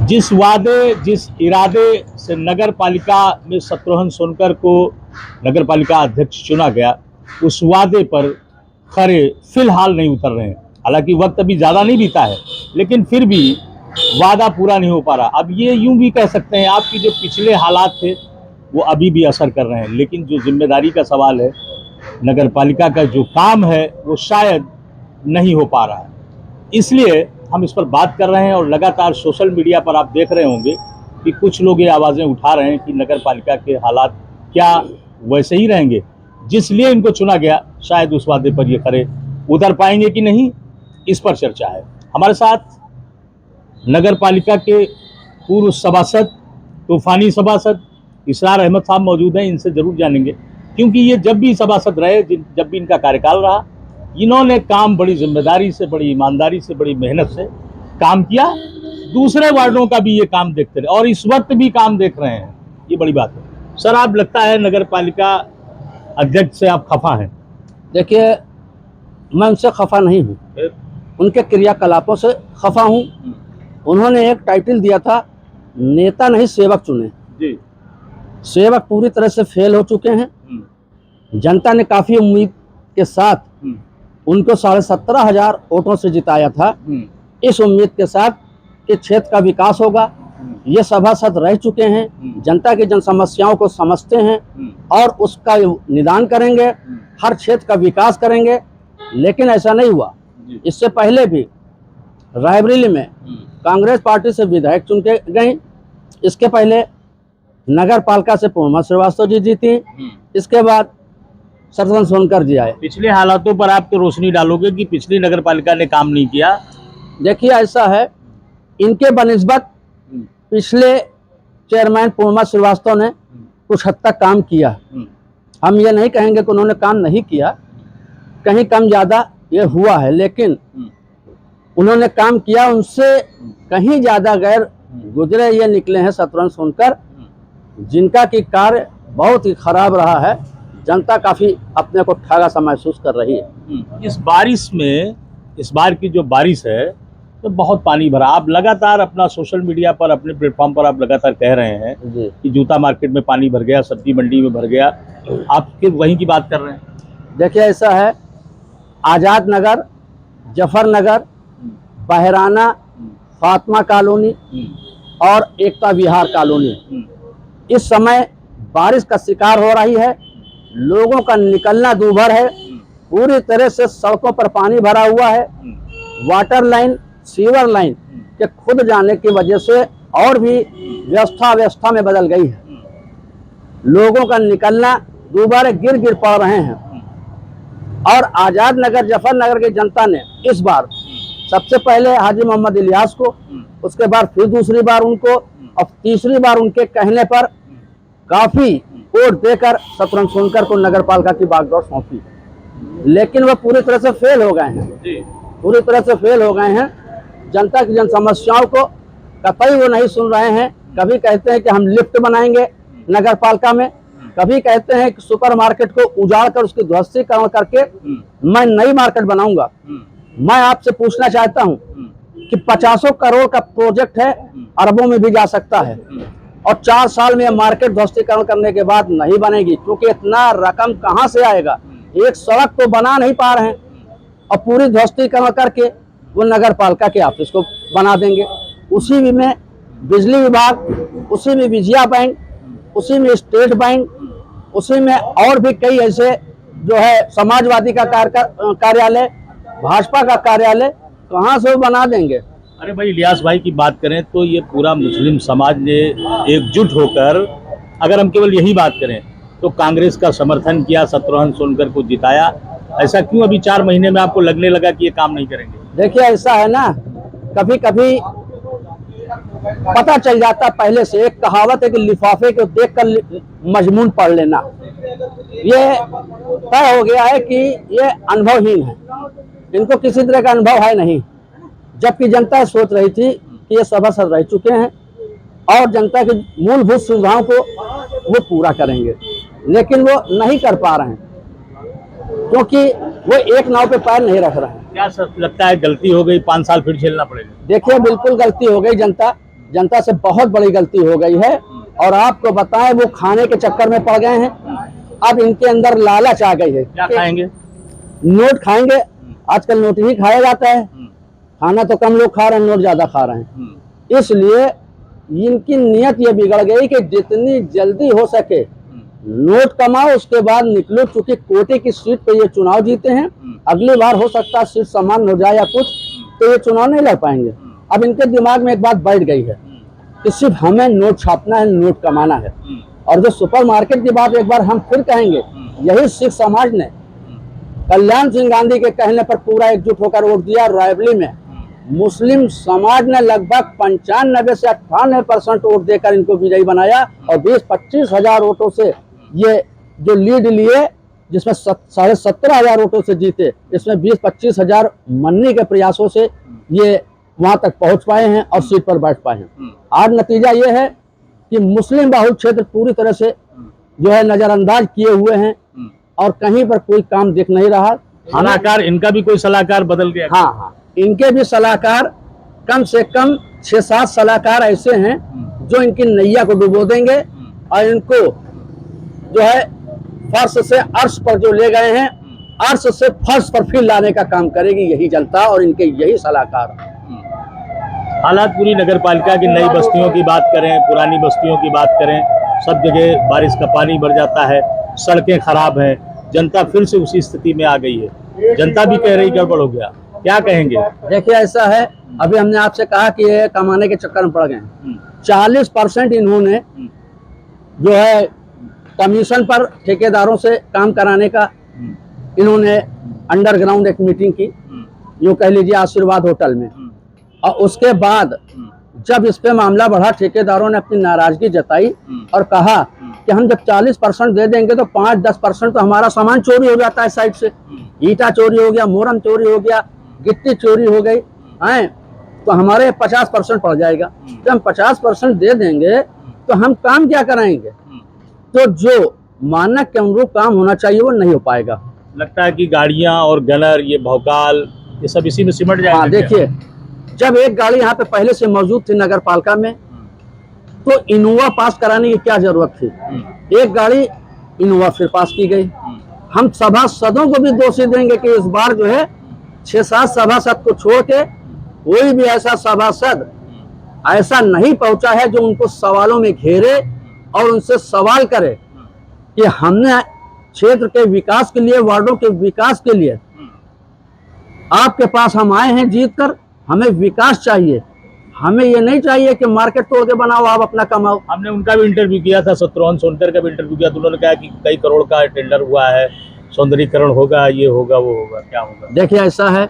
जिस वादे जिस इरादे से नगर पालिका में शत्रुघ्न सोनकर को नगर पालिका अध्यक्ष चुना गया, उस वादे पर खरे फिलहाल नहीं उतर रहे हैं। हालांकि वक्त अभी ज़्यादा नहीं बीता है, लेकिन फिर भी वादा पूरा नहीं हो पा रहा। अब ये यूं भी कह सकते हैं आपकी जो पिछले हालात थे वो अभी भी असर कर रहे हैं, लेकिन जो जिम्मेदारी का सवाल है, नगर पालिका का जो काम है वो शायद नहीं हो पा रहा है। इसलिए हम इस पर बात कर रहे हैं और लगातार सोशल मीडिया पर आप देख रहे होंगे कि कुछ लोग ये आवाज़ें उठा रहे हैं कि नगर पालिका के हालात क्या वैसे ही रहेंगे जिस लिए इनको चुना गया, शायद उस वादे पर ये खरे उतर पाएंगे कि नहीं, इस पर चर्चा है। हमारे साथ नगर पालिका के पूर्व सभासद, तूफानी सभासद इसरार अहमद साहब मौजूद हैं। इनसे जरूर जानेंगे, क्योंकि ये जब भी सभासद रहे, जब भी इनका कार्यकाल रहा, इन्होंने काम बड़ी जिम्मेदारी से, बड़ी ईमानदारी से, बड़ी मेहनत से काम किया। दूसरे वार्डों का भी ये काम देखते रहे और इस वक्त भी काम देख रहे हैं, ये बड़ी बात है। सर, आप लगता है नगर पालिका अध्यक्ष से आप खफा हैं? देखिए, मैं उनसे खफा नहीं हूँ, उनके क्रियाकलापों से खफा हूँ। उन्होंने एक टाइटल दिया था, नेता नहीं सेवक चुने जी। सेवक पूरी तरह से फेल हो चुके हैं। जनता ने काफी उम्मीद के साथ उनको 17,500 वोटों से जिताया था, इस उम्मीद के साथ कि क्षेत्र का विकास होगा। ये सभासद रह चुके हैं, जनता की जन समस्याओं को समझते हैं और उसका निदान करेंगे, हर क्षेत्र का विकास करेंगे। लेकिन ऐसा नहीं हुआ। इससे पहले भी रायबरेली में कांग्रेस पार्टी से विधायक चुन के गए, इसके पहले नगर पालिका से पूर्णिमा श्रीवास्तव जी जीती, इसके बाद शत्रुघ्न सोनकर जी आए। पिछले हालातों पर आप तो रोशनी डालोगे कि पिछली नगर पालिका ने काम नहीं किया? देखिए, ऐसा है, इनके बनिस्बत पिछले चेयरमैन पूर्णिमा श्रीवास्तव ने कुछ हद तक काम किया। हम ये नहीं कहेंगे कि उन्होंने काम नहीं किया, कहीं कम ज़्यादा ये हुआ है, लेकिन उन्होंने काम किया। उनसे कहीं ज़्यादा गैर गुजरे ये निकले हैं शत्रुघ्न सोनकर, जिनका की कार्य बहुत ही खराब रहा है। जनता काफ़ी अपने को ठगा सा महसूस कर रही है। इस बारिश में, इस बार की जो बारिश है तो बहुत पानी भरा। आप लगातार अपना सोशल मीडिया पर, अपने प्लेटफॉर्म पर आप लगातार कह रहे हैं कि जूता मार्केट में पानी भर गया, सब्जी मंडी में भर गया। आप फिर वहीं की बात कर रहे हैं? देखिए, ऐसा है, आज़ाद नगर, जफर नगर, बहराना, फातिमा कॉलोनी और एकता विहार कॉलोनी इस समय बारिश का शिकार हो रही है। लोगों का निकलना दूभर है, पूरी तरह से सड़कों पर पानी भरा हुआ है। वाटर लाइन, सीवर लाइन के खुद जाने की वजह से और भी व्यवस्था में बदल गई है। लोगों का निकलना दूभर, गिर पड़ रहे हैं। और आज़ाद नगर, जफर नगर की जनता ने इस बार सबसे पहले हाजी मोहम्मद इलियास को, उसके बाद फिर दूसरी बार उनको और तीसरी बार उनके कहने पर काफी वोट देकर शत्रुघ्न सोनकर को नगर पालिका की बागडोर सौंपी। लेकिन वह पूरी तरह से फेल हो गए हैं, पूरी तरह से फेल हो गए हैं। जनता की जन समस्याओं को कतई वो नहीं सुन रहे हैं। कभी कहते हैं कि हम लिफ्ट बनाएंगे नगर पालिका में, कभी कहते हैं कि सुपर मार्केट को उजाड़ कर उसकी ध्वस्तीकरण करके मैं नई मार्केट बनाऊंगा। मैं आपसे पूछना चाहता हूं कि 50 करोड़ का प्रोजेक्ट है, अरबों में भी जा सकता है, और 4 साल में मार्केट ध्वस्तीकरण करने के बाद नहीं बनेगी, क्योंकि इतना रकम कहां से आएगा। एक सड़क तो बना नहीं पा रहे हैं और पूरी ध्वस्तीकरण करके वो नगर पालिका के ऑफिस को बना देंगे। उसी में बिजली विभाग, उसी में विजया बैंक, उसी में स्टेट बैंक, उसी में और भी कई ऐसे जो है समाजवादी का कार्यालय, भाजपा का कार्यालय, कहाँ से वो बना देंगे। अरे भाई, इलियास भाई की बात करें तो ये पूरा मुस्लिम समाज ने एकजुट होकर, अगर हम केवल यही बात करें तो कांग्रेस का समर्थन किया, शत्रुघ्न सोनकर को जिताया। ऐसा क्यों अभी 4 महीने में आपको लगने लगा कि ये काम नहीं करेंगे? देखिए, ऐसा है ना, कभी कभी पता चल जाता पहले से। एक कहावत है कि लिफाफे को देखकर मजमून पढ़ लेना। ये तय हो गया है कि ये अनुभवहीन है, इनको किसी तरह का अनुभव है नहीं। जबकि जनता सोच रही थी कि ये सभासद रह चुके हैं और जनता की मूलभूत सुविधाओं को वो पूरा करेंगे, लेकिन वो नहीं कर पा रहे हैं, क्योंकि वो एक नाव पे पैर नहीं रख रहे हैं। क्या लगता है गलती हो गई, 5 साल फिर झेलना पड़ेगा? देखिए, बिल्कुल गलती हो गई। जनता जनता से बहुत बड़ी गलती हो गई है। और आपको बताएं, वो खाने के चक्कर में पड़ गए हैं। अब इनके अंदर लालच आ गई है। क्या खाएंगे? नोट खाएंगे। आजकल नोट ही खाया जाता है। खाना तो कम लोग खा रहे हैं, नोट ज्यादा खा रहे हैं। इसलिए इनकी नीयत ये बिगड़ गई कि जितनी जल्दी हो सके नोट कमाओ, उसके बाद निकलो। चूंकि कोटे की सीट पे ये चुनाव जीते हैं, अगली बार हो सकता है सीट समान हो जाए या कुछ, तो ये चुनाव नहीं लड़ पाएंगे। अब इनके दिमाग में एक बात बैठ गई है कि सिर्फ हमें नोट छापना है, नोट कमाना है। और जो सुपरमार्केट की बात एक बार हम फिर कहेंगे, यही सिख समाज ने कल्याण सिंह गांधी के कहने पर पूरा एकजुट होकर वोट दिया। रायबरेली में मुस्लिम समाज ने लगभग 95 से 98% वोट देकर इनको विजयी बनाया और 20-25 हजार वोटों से ये जो लीड लिए, जिसमें 17,500 वोटों से जीते, इसमें 20-25 हजार मन्नी के प्रयासों से ये वहां तक पहुंच पाए हैं और सीट पर बैठ पाए हैं। आज नतीजा ये है कि मुस्लिम बहुल क्षेत्र पूरी तरह से जो है नजरअंदाज किए हुए हैं और कहीं पर कोई काम दिख नहीं रहा। सलाहकार, इनका भी कोई सलाहकार बदल गया? हाँ, इनके भी सलाहकार, कम से कम 6-7 सलाहकार ऐसे हैं जो इनकी नैया को डुबो देंगे और इनको जो है फर्श से अर्श पर जो ले गए हैं, अर्श से फर्श पर फिर लाने का काम करेगी यही जनता और इनके यही सलाहकार। हालात पूरी नगर पालिका की नई बस्तियों की बात करें, पुरानी बस्तियों की बात करें, सब जगह बारिश का पानी भर जाता है, सड़कें खराब हैं, जनता फिर से उसी स्थिति में आ गई है। जनता भी कह रही गड़बड़ हो गया, क्या कहेंगे? देखिए, ऐसा है, अभी हमने आपसे कहा कि ये कमाने के चक्कर में पड़ गए हैं। 40% इन्होंने जो है कमीशन पर ठेकेदारों से काम कराने का इन्होंने अंडरग्राउंड एक मीटिंग की, यूँ कह लीजिए आशीर्वाद होटल में। और उसके बाद जब इस पे मामला बढ़ा, ठेकेदारों ने अपनी नाराजगी जताई और कहा कि हम जब 40% दे देंगे तो 5-10% तो हमारा सामान चोरी हो जाता है साइड से। ईटा चोरी हो गया, मोरम चोरी हो गया, गिट्टी चोरी हो गई है, तो हमारे 50% पड़ जाएगा। जब हम 50% दे देंगे तो हम काम क्या कराएंगे? तो जो मानक के अनुरूप काम होना चाहिए वो नहीं हो पाएगा। लगता है कि गाड़ियां और गनर, ये भौकाल, ये सब इसी में सिमट जाएगा। हाँ, देखिए, जब एक गाड़ी यहाँ पे पहले से मौजूद थी नगर पालिका में, तो इनोवा पास कराने की क्या जरूरत थी? एक गाड़ी इनोवा फिर पास की गई। हम सभासदों को भी दोषी देंगे कि इस बार जो है 6-7 सभासद को छोड़ के कोई भी ऐसा सभासद ऐसा नहीं पहुंचा है जो उनको सवालों में घेरे और उनसे सवाल करे कि हमने क्षेत्र के विकास के लिए, वार्डों के विकास के लिए आपके पास हम आए हैं जीत कर, हमें विकास चाहिए, हमें ये नहीं चाहिए कि मार्केट तोड़ के बनाओ, आप अपना कमाओ। हमने उनका भी इंटरव्यू किया था, शत्रुघ्न सोनकर का भी इंटरव्यू किया, तो उन्होंने कहा कि कई करोड़ का टेंडर हुआ है, सौंदर्यीकरण होगा, ये होगा, वो होगा, क्या होगा? देखिए, ऐसा है,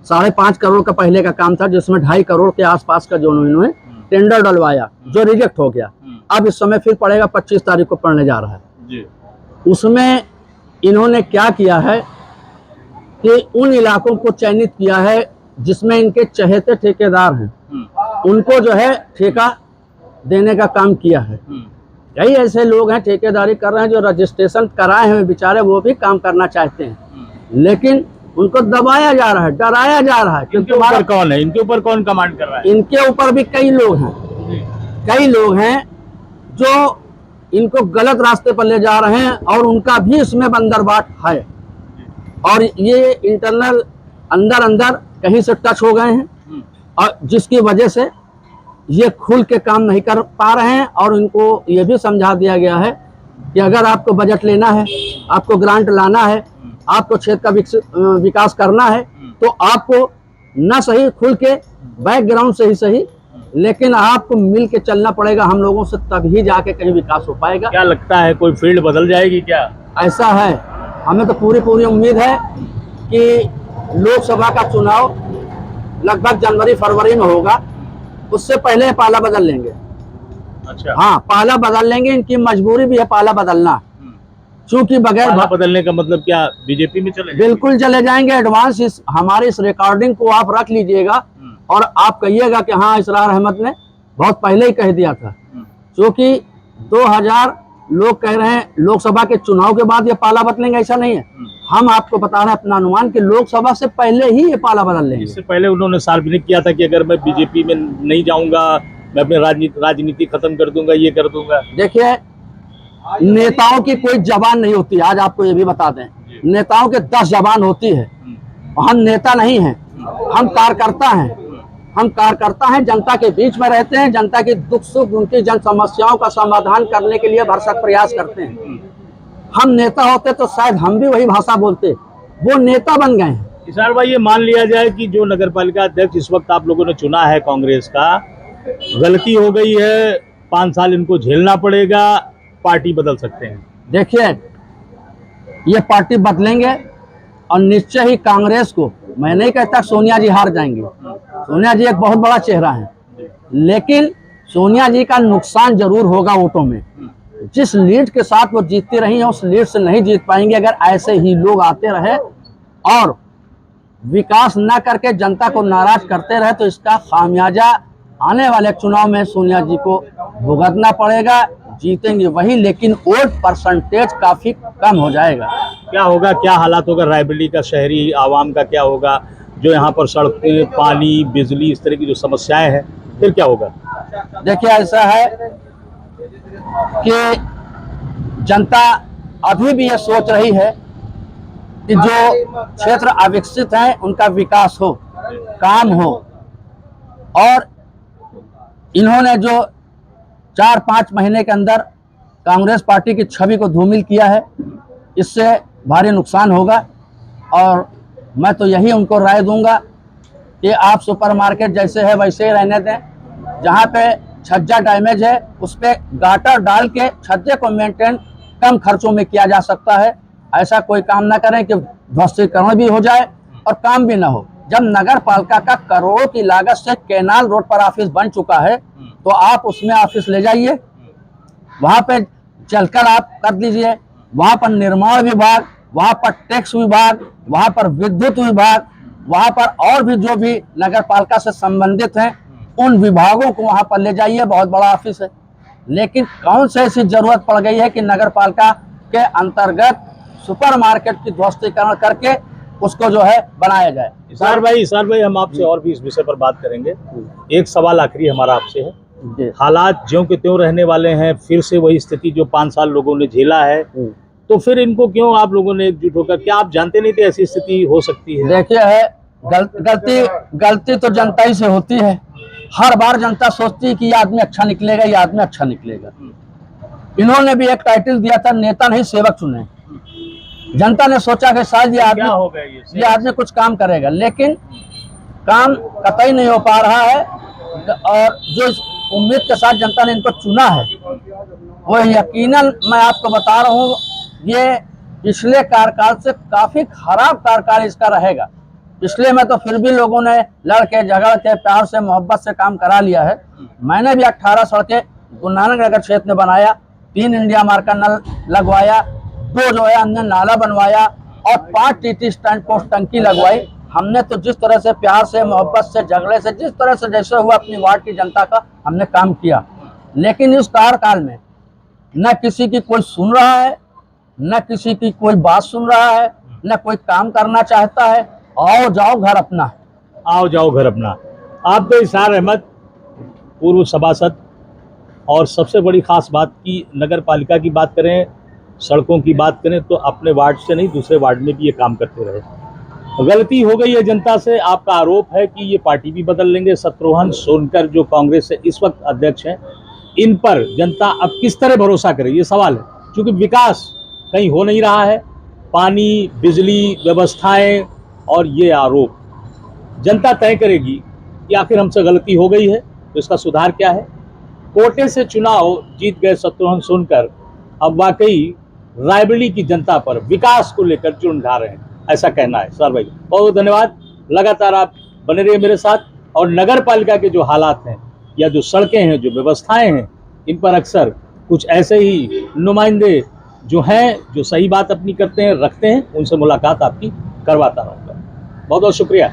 5.5 करोड़ का पहले का काम था, जिसमें 2.5 करोड़ के आसपास का जो इन्होंने टेंडर डलवाया, जो रिजेक्ट हो गया। अब इस समय फिर पड़ेगा, 25 तारीख को पड़ने जा रहा है जी। उसमें इन्होंने क्या किया है कि उन इलाकों को चयनित किया है जिसमें इनके चहेते ठेकेदार हैं, उनको जो है ठेका देने का काम किया है। कई ऐसे लोग हैं ठेकेदारी कर रहे हैं जो रजिस्ट्रेशन कराए हैं बेचारे, वो भी काम करना चाहते हैं, लेकिन उनको दबाया जा रहा है, डराया जा रहा है। इनके ऊपर कौन है? इनके ऊपर कौन कमांड कर रहा है? इनके ऊपर भी कई लोग हैं जो इनको गलत रास्ते पर ले जा रहे हैं और उनका भी इसमें बंदरबाट है और ये इंटरनल अंदर कहीं से टच हो गए हैं और जिसकी वजह से ये खुल के काम नहीं कर पा रहे हैं। और इनको ये भी समझा दिया गया है कि अगर आपको बजट लेना है, आपको ग्रांट लाना है, आपको क्षेत्र का विकास करना है, तो आपको न सही खुल के बैकग्राउंड से ही सही, लेकिन आपको मिल के चलना पड़ेगा हम लोगों से, तभी जाके कहीं विकास हो पाएगा। क्या लगता है कोई फील्ड बदल जाएगी क्या? ऐसा है, हमें तो पूरी उम्मीद है कि लोकसभा का चुनाव लगभग जनवरी-फरवरी में होगा, उससे पहले पाला बदल लेंगे। अच्छा। हाँ, पाला बदल लेंगे, इनकी मजबूरी भी है पाला बदलना, क्योंकि बगैर पाला बदलने का मतलब क्या, बीजेपी में चले? बिल्कुल चले जाएंगे। एडवांस हमारी इस रिकॉर्डिंग को आप रख लीजिएगा और आप कहिएगा कि हाँ, इसरार अहमद ने बहुत पहले ही कह दिया था, क्योंकि 2000 लोग कह रहे हैं लोकसभा के चुनाव के बाद ये पाला बदलेंगे, ऐसा नहीं है। हम आपको बता रहे हैं अपना अनुमान कि लोकसभा से पहले ही ये पाला बदल लेंगे। इससे पहले उन्होंने सार्वजनिक किया था कि अगर मैं बीजेपी में नहीं जाऊंगा, मैं अपने राजनीति खत्म कर दूंगा, ये कर दूंगा। देखिए, नेताओं की कोई जबान नहीं होती। आज आपको ये भी बता दें, नेताओं के 10 जबान होती है। हम नेता नहीं हैं, हम कार्यकर्ता हैं। हम कार्यकर्ता हैं, जनता के बीच में रहते हैं, जनता के दुख सुख, उनकी जन समस्याओं का समाधान करने के लिए भरसक प्रयास करते हैं। हम नेता होते तो शायद हम भी वही भाषा बोलते, वो नेता बन गए हैं। किसान भाई, ये मान लिया जाए कि जो नगर पालिका अध्यक्ष इस वक्त आप लोगों ने चुना है कांग्रेस का, गलती हो गई है, 5 साल इनको झेलना पड़ेगा, पार्टी बदल सकते हैं। देखिए, ये पार्टी बदलेंगे और निश्चय ही कांग्रेस को, मैं नहीं कहता सोनिया जी हार जाएंगे, सोनिया जी एक बहुत बड़ा चेहरा है, लेकिन सोनिया जी का नुकसान जरूर होगा वोटों में। जिस लीड के साथ वो जीतती रही है, उस लीड से नहीं जीत पाएंगे। अगर ऐसे ही लोग आते रहे और विकास न करके जनता को नाराज करते रहे, तो इसका खामियाजा आने वाले चुनाव में सोनिया जी को भुगतना पड़ेगा। जीतेंगे वही, लेकिन वोट परसेंटेज काफी कम हो जाएगा। क्या होगा, क्या हालात होगा रायबरेली का, शहरी आवाम का क्या होगा, जो यहाँ पर सड़कें, पानी, बिजली, इस तरह की जो समस्याएं हैं, फिर क्या होगा? देखिए, ऐसा है कि जनता अभी भी ये सोच रही है कि जो क्षेत्र अविकसित हैं उनका विकास हो, काम हो। और इन्होंने जो 4-5 महीने के अंदर कांग्रेस पार्टी की छवि को धूमिल किया है, इससे भारी नुकसान होगा। और मैं तो यही उनको राय दूंगा कि आप सुपरमार्केट जैसे है वैसे ही रहने दें। जहाँ पे छज्जा डैमेज है, उस पर गाटर डाल के छज्जे को मेंटेन कम खर्चों में किया जा सकता है। ऐसा कोई काम ना करें कि ध्वस्तीकरण भी हो जाए और काम भी ना हो। जब नगर पालिका का करोड़ों की लागत से कैनाल रोड पर ऑफिस बन चुका है, तो आप उसमें ऑफिस ले जाइए, वहाँ पे चलकर आप कर दीजिए। वहाँ पर निर्माण विभाग, वहाँ पर टैक्स विभाग, वहाँ पर विद्युत विभाग, वहाँ पर और भी जो भी नगर पालिका से संबंधित हैं, उन विभागों को वहाँ पर ले जाइए। बहुत बड़ा ऑफिस है। लेकिन कौन से ऐसी जरूरत पड़ गई है कि नगर पालिका के अंतर्गत सुपरमार्केट की ध्वस्तीकरण करके उसको जो है बनाया जाए। इसार भाई, हम आपसे और भी इस विषय पर बात करेंगे। एक सवाल आखिरी हमारा आपसे है, हालात ज्यों के त्यों रहने वाले हैं, फिर से वही स्थिति जो 5 साल लोगों ने झेला है, तो फिर इनको क्यों आप लोगों ने एकजुट होकर, क्या आप जानते नहीं थे ऐसी स्थिति हो सकती है? देखिए, गलती तो जनता ही से होती है। हर बार जनता सोचती है कि ये आदमी अच्छा निकलेगा, ये आदमी अच्छा निकलेगा। इन्होंने भी एक टाइटल दिया था, नेता नहीं सेवक चुने। जनता ने सोचा कि शायद ये आदमी कुछ काम करेगा, लेकिन काम कतई नहीं हो पा रहा है। और जो उम्मीद के साथ जनता ने इनको चुना है, वो यकीनन मैं आपको बता रहा हूँ, ये पिछले कार्यकाल से काफी खराब कार्यकाल इसका रहेगा। पिछले में तो फिर भी लोगों ने लड़ के, झगड़ के, प्यार से, मोहब्बत से काम करा लिया है। मैंने भी 18 सड़कें गुरु नानक नगर क्षेत्र में बनाया, 3 इंडिया मार्क का नल लगवाया, 2 जो है हमने नाला बनवाया और 5 टीटी स्टैंड पोस्ट टंकी लगवाई। हमने तो जिस तरह से प्यार से, मोहब्बत से, झगड़े से, जिस तरह से जैसे हुआ अपनी वार्ड की जनता का हमने काम किया। लेकिन इस कार्यकाल में न किसी की कोई सुन रहा है, न किसी की कोई बात सुन रहा है, न कोई काम करना चाहता है। आओ जाओ घर अपना, आओ जाओ घर अपना। आप तो इसार अहमद, पूर्व सभासद, और सबसे बड़ी खास बात की नगर पालिका की बात करें, सड़कों की बात करें, तो अपने वार्ड से नहीं दूसरे वार्ड में भी ये काम करते रहे। गलती हो गई है जनता से, आपका आरोप है कि ये पार्टी भी बदल लेंगे। शत्रुघ्न सोनकर जो कांग्रेस से इस वक्त अध्यक्ष हैं, इन पर जनता अब किस तरह भरोसा करे, ये सवाल है। क्योंकि विकास कहीं हो नहीं रहा है, पानी, बिजली, व्यवस्थाएं, और ये आरोप जनता तय करेगी कि आखिर हमसे गलती हो गई है तो इसका सुधार क्या है। कोटे से चुनाव जीत गए शत्रुघ्न सोनकर, अब वाकई रायबरेली की जनता पर विकास को लेकर चुन ढा रहे हैं, ऐसा कहना है। सर भाई, बहुत बहुत धन्यवाद। लगातार आप बने रहिए मेरे साथ। और नगर पालिका के जो हालात हैं, या जो सड़कें हैं, जो व्यवस्थाएं हैं, इन पर अक्सर कुछ ऐसे ही नुमाइंदे जो हैं, जो सही बात अपनी करते हैं, रखते हैं, उनसे मुलाकात आपकी करवाता रहूँगा। बहुत बहुत शुक्रिया।